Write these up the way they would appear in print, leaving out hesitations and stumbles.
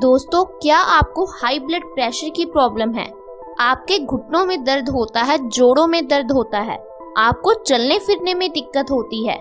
दोस्तों, क्या आपको हाई ब्लड प्रेशर की प्रॉब्लम है? आपके घुटनों में दर्द होता है, जोड़ों में दर्द होता है, आपको चलने फिरने में दिक्कत होती है,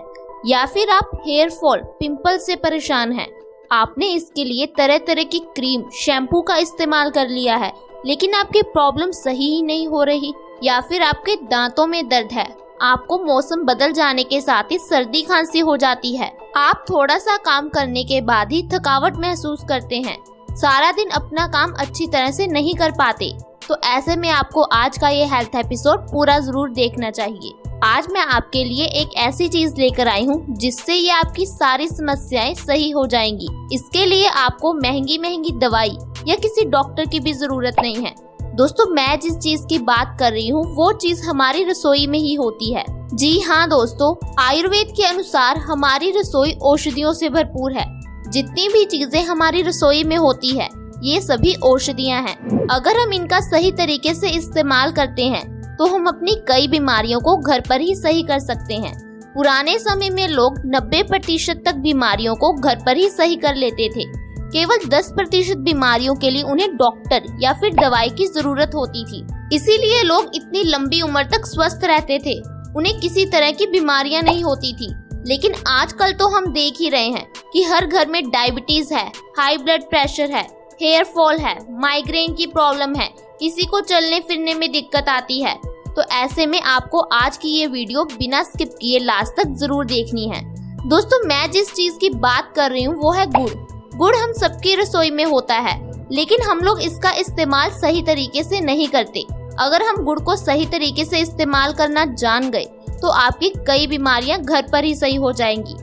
या फिर आप हेयर फॉल, पिंपल से परेशान हैं? आपने इसके लिए तरह तरह की क्रीम, शैम्पू का इस्तेमाल कर लिया है, लेकिन आपकी प्रॉब्लम सही ही नहीं हो रही। या फिर आपके दांतों में दर्द है, आपको मौसम बदल जाने के साथ ही सर्दी खांसी हो जाती है, आप थोड़ा सा काम करने के बाद ही थकावट महसूस करते हैं, सारा दिन अपना काम अच्छी तरह से नहीं कर पाते, तो ऐसे में आपको आज का ये हेल्थ एपिसोड पूरा जरूर देखना चाहिए। आज मैं आपके लिए एक ऐसी चीज लेकर आई हूँ जिससे ये आपकी सारी समस्याएं सही हो जाएंगी। इसके लिए आपको महंगी महंगी दवाई या किसी डॉक्टर की भी जरूरत नहीं है। दोस्तों, मैं जिस चीज की बात कर रही हूँ वो चीज हमारी रसोई में ही होती है। जी हाँ दोस्तों, आयुर्वेद के अनुसार हमारी रसोई औषधियों से भरपूर है। जितनी भी चीजें हमारी रसोई में होती है ये सभी औषधियाँ हैं। अगर हम इनका सही तरीके से इस्तेमाल करते हैं तो हम अपनी कई बीमारियों को घर पर ही सही कर सकते हैं। पुराने समय में लोग 90% तक बीमारियों को घर पर ही सही कर लेते थे। केवल 10% बीमारियों के लिए उन्हें डॉक्टर या फिर दवाई की जरूरत होती थी। इसीलिए लोग इतनी लंबी उम्र तक स्वस्थ रहते थे, उन्हें किसी तरह की बीमारियां नहीं होती थी। लेकिन आजकल तो हम देख ही रहे हैं कि हर घर में डायबिटीज है, हाई ब्लड प्रेशर है, हेयर फॉल है, माइग्रेन की प्रॉब्लम है, किसी को चलने फिरने में दिक्कत आती है। तो ऐसे में आपको आज की ये वीडियो बिना स्किप किए लास्ट तक जरूर देखनी है। दोस्तों, मैं जिस चीज की बात कर रही हूँ वो है गुड़। गुड़ हम सबकी रसोई में होता है, लेकिन हम लोग इसका इस्तेमाल सही तरीके से नहीं करते। अगर हम गुड़ को सही तरीके से इस्तेमाल करना जान गए तो आपकी कई बीमारियां घर पर ही सही हो जाएंगी।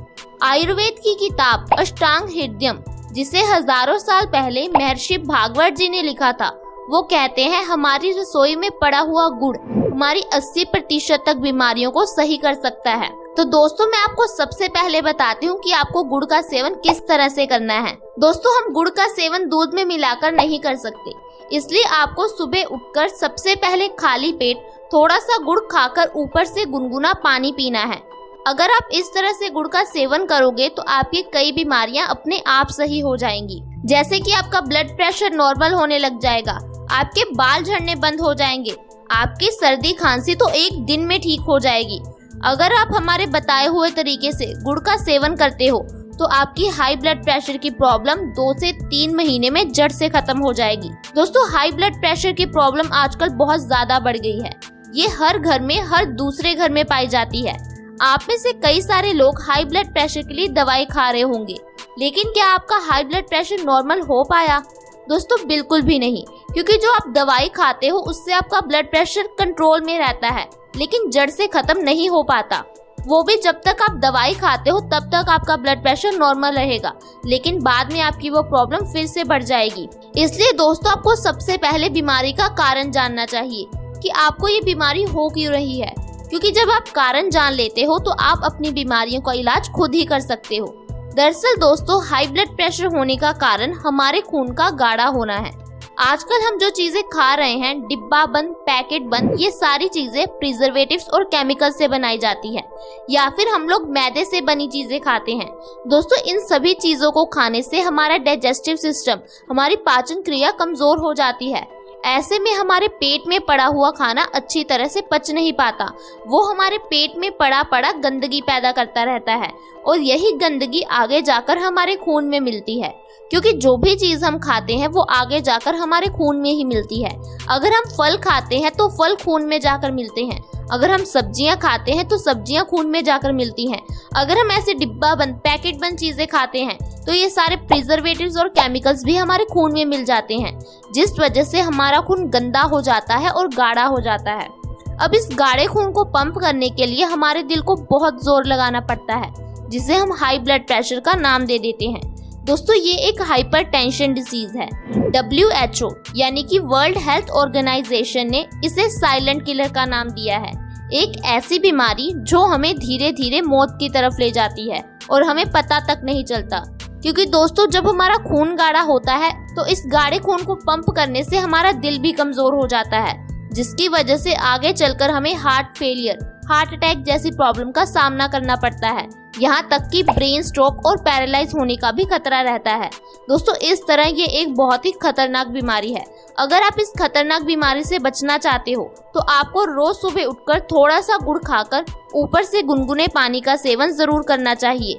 आयुर्वेद की किताब अष्टांग हृदयम, जिसे हजारों साल पहले महर्षि भागवत जी ने लिखा था, वो कहते हैं हमारी रसोई में पड़ा हुआ गुड़ हमारी 80% तक बीमारियों को सही कर सकता है। तो दोस्तों, मैं आपको सबसे पहले बताती हूँ कि आपको गुड़ का सेवन किस तरह से करना है। दोस्तों, हम गुड़ का सेवन दूध में मिलाकर नहीं कर सकते, इसलिए आपको सुबह उठकर सबसे पहले खाली पेट थोड़ा सा गुड़ खाकर ऊपर से गुनगुना पानी पीना है। अगर आप इस तरह से गुड़ का सेवन करोगे तो आपकी कई बीमारियां अपने आप सही हो जाएंगी। जैसे कि आपका ब्लड प्रेशर नॉर्मल होने लग जाएगा, आपके बाल झड़ने बंद हो जाएंगे, आपकी सर्दी खांसी तो एक दिन में ठीक हो जाएगी। अगर आप हमारे बताए हुए तरीके से गुड़ का सेवन करते हो तो आपकी हाई ब्लड प्रेशर की प्रॉब्लम 2 से 3 महीने में जड़ से खत्म हो जाएगी। दोस्तों, हाई ब्लड प्रेशर की प्रॉब्लम आजकल बहुत ज्यादा बढ़ गई है। ये हर घर में, हर दूसरे घर में पाई जाती है। आप में से कई सारे लोग हाई ब्लड प्रेशर के लिए दवाई खा रहे होंगे, लेकिन क्या आपका हाई ब्लड प्रेशर नॉर्मल हो पाया? दोस्तों, बिल्कुल भी नहीं, क्योंकि जो आप दवाई खाते हो उससे आपका ब्लड प्रेशर कंट्रोल में रहता है, लेकिन जड़ से खत्म नहीं हो पाता। वो भी जब तक आप दवाई खाते हो तब तक आपका ब्लड प्रेशर नॉर्मल रहेगा, लेकिन बाद में आपकी वो प्रॉब्लम फिर से बढ़ जाएगी। इसलिए दोस्तों, आपको सबसे पहले बीमारी का कारण जानना चाहिए कि आपको ये बीमारी हो क्यों रही है, क्योंकि जब आप कारण जान लेते हो तो आप अपनी बीमारियों का इलाज खुद ही कर सकते हो। दरअसल दोस्तों, हाई ब्लड प्रेशर होने का कारण हमारे खून का गाढ़ा होना है। आजकल हम जो चीजें खा रहे हैं, डिब्बा बंद, पैकेट बंद, ये सारी चीजें प्रिजर्वेटिव्स और केमिकल से बनाई जाती है, या फिर हम लोग मैदे से बनी चीजें खाते हैं। दोस्तों, इन सभी चीजों को खाने से हमारा डाइजेस्टिव सिस्टम, हमारी पाचन क्रिया कमजोर हो जाती है। ऐसे में हमारे पेट में पड़ा हुआ खाना अच्छी तरह से पच नहीं पाता, वो हमारे पेट में पड़ा पड़ा गंदगी पैदा करता रहता है, और यही गंदगी आगे जाकर हमारे खून में मिलती है, क्योंकि जो भी चीज हम खाते हैं वो आगे जाकर हमारे खून में ही मिलती है। अगर हम फल खाते हैं तो फल खून में जाकर मिलते हैं, अगर हम सब्जियां खाते हैं तो सब्जियां खून में जाकर मिलती हैं। अगर हम ऐसे डिब्बा बंद, पैकेट बंद चीजें खाते हैं तो ये सारे प्रिजर्वेटिव्स और केमिकल्स भी हमारे खून में मिल जाते हैं, जिस वजह से हमारा खून गंदा हो जाता है और गाढ़ा हो जाता है। अब इस गाढ़े खून को पंप करने के लिए हमारे दिल को बहुत जोर लगाना पड़ता है, जिसे हम हाई ब्लड प्रेशर का नाम दे देते हैं। दोस्तों, ये एक हाइपरटेंशन डिसीज है। WHO यानी कि वर्ल्ड हेल्थ ऑर्गेनाइजेशन ने इसे साइलेंट किलर का नाम दिया है। एक ऐसी बीमारी जो हमें धीरे धीरे मौत की तरफ ले जाती है और हमें पता तक नहीं चलता, क्योंकि दोस्तों, जब हमारा खून गाढ़ा होता है तो इस गाढ़े खून को पंप करने से हमारा दिल भी कमजोर हो जाता है, जिसकी वजह से आगे चलकर हमें हार्ट फेलियर, हार्ट अटैक जैसी प्रॉब्लम का सामना करना पड़ता है। यहाँ तक कि ब्रेन स्ट्रोक और पैरालाइज होने का भी खतरा रहता है। दोस्तों, इस तरह ये एक बहुत ही खतरनाक बीमारी है। अगर आप इस खतरनाक बीमारी से बचना चाहते हो तो आपको रोज सुबह उठकर थोड़ा सा गुड़ खाकर ऊपर से गुनगुने पानी का सेवन जरूर करना चाहिए।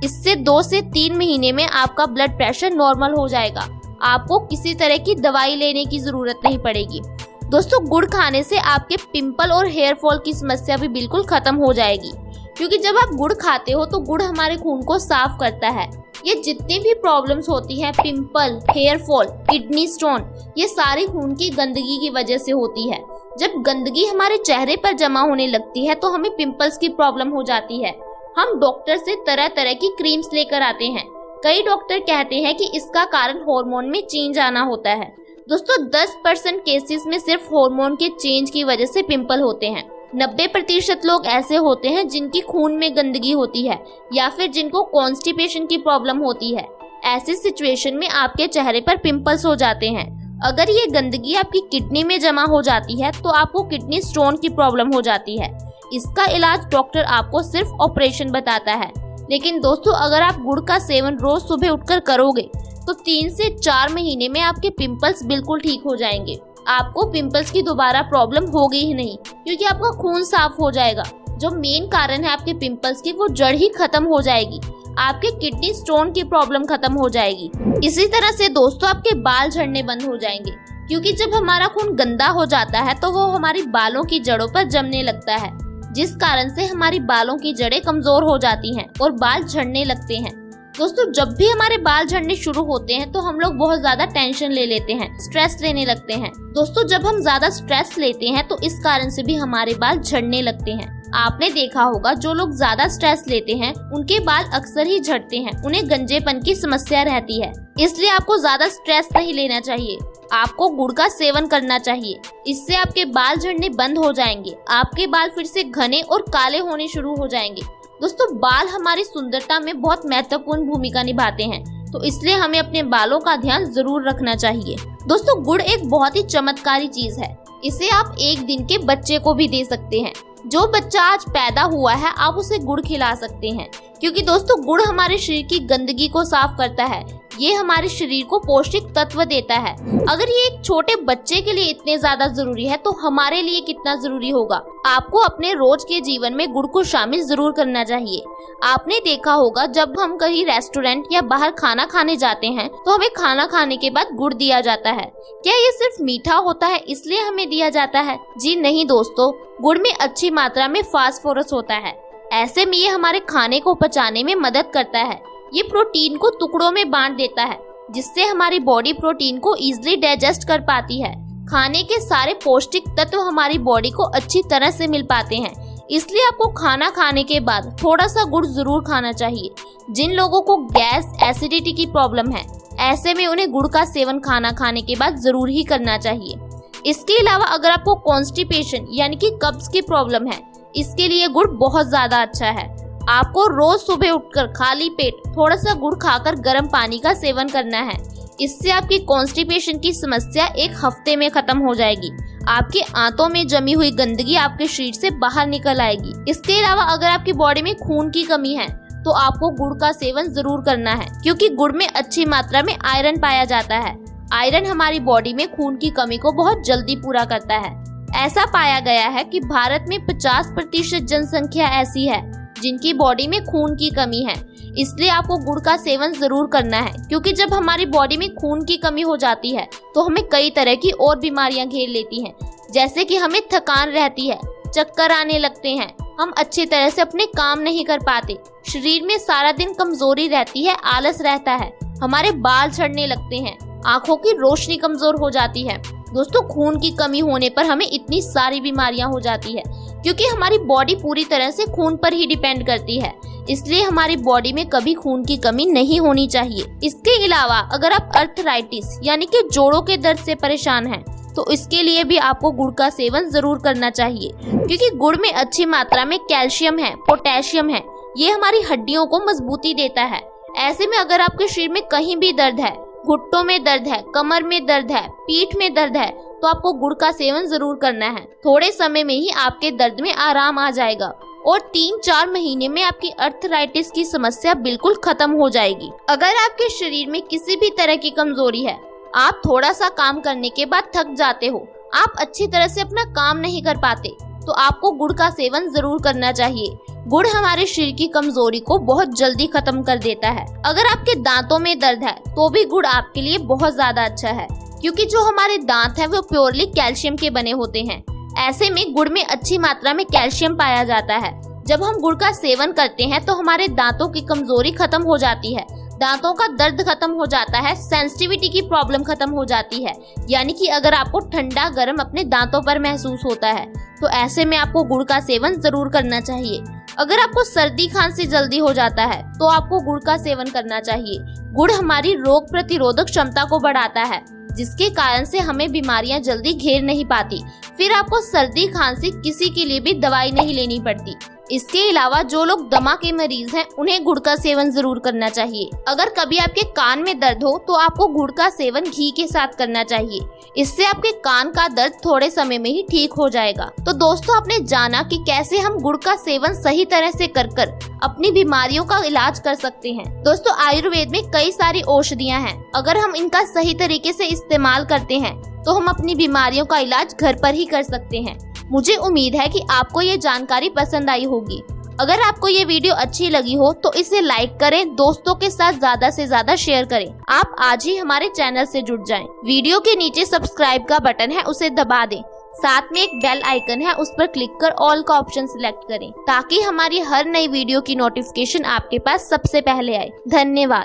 इससे 2 से 3 महीने में आपका ब्लड प्रेशर नॉर्मल हो जाएगा। आपको किसी तरह की दवाई लेने की जरूरत नहीं पड़ेगी। दोस्तों, गुड़ खाने से आपके पिंपल और हेयर फॉल की समस्या भी बिल्कुल खत्म हो जाएगी, क्योंकि जब आप गुड़ खाते हो तो गुड़ हमारे खून को साफ करता है। ये जितनी भी प्रॉब्लम्स होती हैं, pimple, hair fall, kidney stone, ये सारी खून की गंदगी की वजह से होती है। जब गंदगी हमारे चेहरे पर जमा होने लगती है तो हमें पिंपल्स की प्रॉब्लम हो जाती है। हम डॉक्टर से तरह तरह की क्रीम्स लेकर आते हैं। कई डॉक्टर कहते हैं कि इसका कारण हार्मोन में चेंज आना होता है। दोस्तों, 10% केसेस में सिर्फ हार्मोन के चेंज की वजह से पिंपल होते हैं। 90% लोग ऐसे होते हैं जिनकी खून में गंदगी होती है या फिर जिनको कॉन्स्टिपेशन की प्रॉब्लम होती है। ऐसी सिचुएशन में आपके चेहरे पर पिंपल्स हो जाते हैं। अगर ये गंदगी आपकी किडनी में जमा हो जाती है तो आपको किडनी स्टोन की प्रॉब्लम हो जाती है। इसका इलाज डॉक्टर आपको सिर्फ ऑपरेशन बताता है। लेकिन दोस्तों, अगर आप गुड़ का सेवन रोज सुबह उठकर करोगे तो 3 से 4 महीने में आपके पिंपल्स बिल्कुल ठीक हो जाएंगे। आपको पिंपल्स की दोबारा प्रॉब्लम होगी ही नहीं, क्योंकि आपका खून साफ हो जाएगा। जो मेन कारण है आपके पिंपल्स की, वो जड़ ही खत्म हो जाएगी। आपके किडनी स्टोन की प्रॉब्लम खत्म हो जाएगी। इसी तरह से दोस्तों, आपके बाल झड़ने बंद हो जाएंगे, क्योंकि जब हमारा खून गंदा हो जाता है तो वो हमारी बालों की जड़ों पर जमने लगता है, जिस कारण से हमारी बालों की जड़ें कमजोर हो जाती हैं और बाल झड़ने लगते हैं। दोस्तों, जब भी हमारे बाल झड़ने शुरू होते हैं तो हम लोग बहुत ज्यादा टेंशन ले लेते हैं, स्ट्रेस लेने लगते हैं। दोस्तों, जब हम ज्यादा स्ट्रेस लेते हैं तो इस कारण से भी हमारे बाल झड़ने लगते हैं। आपने देखा होगा, जो लोग ज्यादा स्ट्रेस लेते हैं उनके बाल अक्सर ही झड़ते हैं, उन्हें गंजेपन की समस्या रहती है। इसलिए आपको ज्यादा स्ट्रेस नहीं लेना चाहिए, आपको गुड़ का सेवन करना चाहिए। इससे आपके बाल झड़ने बंद हो जाएंगे, आपके बाल फिर से घने और काले होने शुरू हो जाएंगे। दोस्तों, बाल हमारी सुंदरता में बहुत महत्वपूर्ण भूमिका निभाते हैं, तो इसलिए हमें अपने बालों का ध्यान जरूर रखना चाहिए। दोस्तों, गुड़ एक बहुत ही चमत्कारी चीज है। इसे आप 1 दिन के बच्चे को भी दे सकते हैं। जो बच्चा आज पैदा हुआ है, आप उसे गुड़ खिला सकते हैं, क्योंकि दोस्तों, गुड़ हमारे शरीर की गंदगी को साफ करता है। ये हमारे शरीर को पौष्टिक तत्व देता है। अगर ये एक छोटे बच्चे के लिए इतने ज्यादा जरूरी है तो हमारे लिए कितना जरूरी होगा। आपको अपने रोज के जीवन में गुड़ को शामिल जरूर करना चाहिए। आपने देखा होगा, जब हम कहीं रेस्टोरेंट या बाहर खाना खाने जाते हैं तो हमें खाना खाने के बाद गुड़ दिया जाता है। क्या ये सिर्फ मीठा होता है इसलिए हमें दिया जाता है? जी नहीं दोस्तों, गुड़ में अच्छी मात्रा में फास्फोरस होता है। ऐसे में ये हमारे खाने को पचाने में मदद करता है। ये प्रोटीन को टुकड़ों में बांट देता है, जिससे हमारी बॉडी प्रोटीन को इजीली डाइजेस्ट कर पाती है। खाने के सारे पौष्टिक तत्व हमारी बॉडी को अच्छी तरह से मिल पाते हैं। इसलिए आपको खाना खाने के बाद थोड़ा सा गुड़ जरूर खाना चाहिए। जिन लोगों को गैस, एसिडिटी की प्रॉब्लम है, ऐसे में उन्हें गुड़ का सेवन खाना खाने के बाद जरूर ही करना चाहिए। इसके अलावा अगर आपको कॉन्स्टिपेशन यानी कि कब्ज की प्रॉब्लम है, इसके लिए गुड़ बहुत ज्यादा अच्छा है। आपको रोज सुबह उठकर खाली पेट थोड़ा सा गुड़ खाकर गर्म पानी का सेवन करना है। इससे आपकी कॉन्स्टिपेशन की समस्या 1 हफ्ते में खत्म हो जाएगी। आपके आंतों में जमी हुई गंदगी आपके शरीर से बाहर निकल आएगी। इसके अलावा अगर आपकी बॉडी में खून की कमी है तो आपको गुड़ का सेवन जरूर करना है, क्योंकि गुड़ में अच्छी मात्रा में आयरन पाया जाता है। आयरन हमारी बॉडी में खून की कमी को बहुत जल्दी पूरा करता है। ऐसा पाया गया है कि भारत में 50% जनसंख्या ऐसी है जिनकी बॉडी में खून की कमी है। इसलिए आपको गुड़ का सेवन जरूर करना है, क्योंकि जब हमारी बॉडी में खून की कमी हो जाती है तो हमें कई तरह की और बीमारियां घेर लेती हैं, जैसे कि हमें थकान रहती है, चक्कर आने लगते हैं, हम अच्छी तरह से अपने काम नहीं कर पाते, शरीर में सारा दिन कमजोरी रहती है, आलस रहता है, हमारे बाल झड़ने लगते हैं, आंखों की रोशनी कमजोर हो जाती है। दोस्तों, खून की कमी होने पर हमें इतनी सारी बीमारियां हो जाती है, क्योंकि हमारी बॉडी पूरी तरह से खून पर ही डिपेंड करती है। इसलिए हमारी बॉडी में कभी खून की कमी नहीं होनी चाहिए। इसके अलावा अगर आप अर्थराइटिस यानी कि जोड़ों के दर्द से परेशान हैं, तो इसके लिए भी आपको गुड़ का सेवन जरूर करना चाहिए, क्योंकि गुड़ में अच्छी मात्रा में कैल्शियम है, पोटेशियम है। ये हमारी हड्डियों को मजबूती देता है। ऐसे में अगर आपके शरीर में कहीं भी दर्द है, घुटनों में दर्द है, कमर में दर्द है, पीठ में दर्द है, तो आपको गुड़ का सेवन जरूर करना है। थोड़े समय में ही आपके दर्द में आराम आ जाएगा और 3-4 महीने में आपकी अर्थराइटिस की समस्या बिल्कुल खत्म हो जाएगी। अगर आपके शरीर में किसी भी तरह की कमजोरी है, आप थोड़ा सा काम करने के बाद थक जाते हो, आप अच्छी तरह से अपना काम नहीं कर पाते, तो आपको गुड़ का सेवन जरूर करना चाहिए। गुड़ हमारे शरीर की कमजोरी को बहुत जल्दी खत्म कर देता है। अगर आपके दांतों में दर्द है तो भी गुड़ आपके लिए बहुत ज्यादा अच्छा है, क्योंकि जो हमारे दांत हैं वो प्योरली कैल्शियम के बने होते हैं। ऐसे में गुड़ में अच्छी मात्रा में कैल्शियम पाया जाता है। जब हम गुड़ का सेवन करते हैं तो हमारे दांतों की कमजोरी खत्म हो जाती है, दांतों का दर्द खत्म हो जाता है, सेंसिटिविटी की प्रॉब्लम खत्म हो जाती है। यानी कि अगर आपको ठंडा गर्म अपने दांतों पर महसूस होता है तो ऐसे में आपको गुड़ का सेवन जरूर करना चाहिए। अगर आपको सर्दी खांसी जल्दी हो जाता है तो आपको गुड़ का सेवन करना चाहिए। गुड़ हमारी रोग प्रतिरोधक क्षमता को बढ़ाता है, जिसके कारण से हमें बीमारियां जल्दी घेर नहीं पाती। फिर आपको सर्दी खांसी किसी के लिए भी दवाई नहीं लेनी पड़ती। इसके अलावा जो लोग दमा के मरीज हैं उन्हें गुड़ का सेवन जरूर करना चाहिए। अगर कभी आपके कान में दर्द हो तो आपको गुड़ का सेवन घी के साथ करना चाहिए। इससे आपके कान का दर्द थोड़े समय में ही ठीक हो जाएगा। तो दोस्तों, आपने जाना कि कैसे हम गुड़ का सेवन सही तरह से कर अपनी बीमारियों का इलाज कर सकते हैं। दोस्तों, आयुर्वेद में कई सारी औषधियाँ हैं। अगर हम इनका सही तरीके से इस्तेमाल करते हैं तो हम अपनी बीमारियों का इलाज घर पर ही कर सकते हैं। मुझे उम्मीद है कि आपको ये जानकारी पसंद आई होगी। अगर आपको ये वीडियो अच्छी लगी हो तो इसे लाइक करें, दोस्तों के साथ ज्यादा से ज्यादा शेयर करें। आप आज ही हमारे चैनल से जुड़ जाएं। वीडियो के नीचे सब्सक्राइब का बटन है, उसे दबा दें। साथ में एक बेल आइकन है, उस पर क्लिक कर ऑल का ऑप्शन सिलेक्ट करें, ताकि हमारी हर नई वीडियो की नोटिफिकेशन आपके पास सबसे पहले आए। धन्यवाद।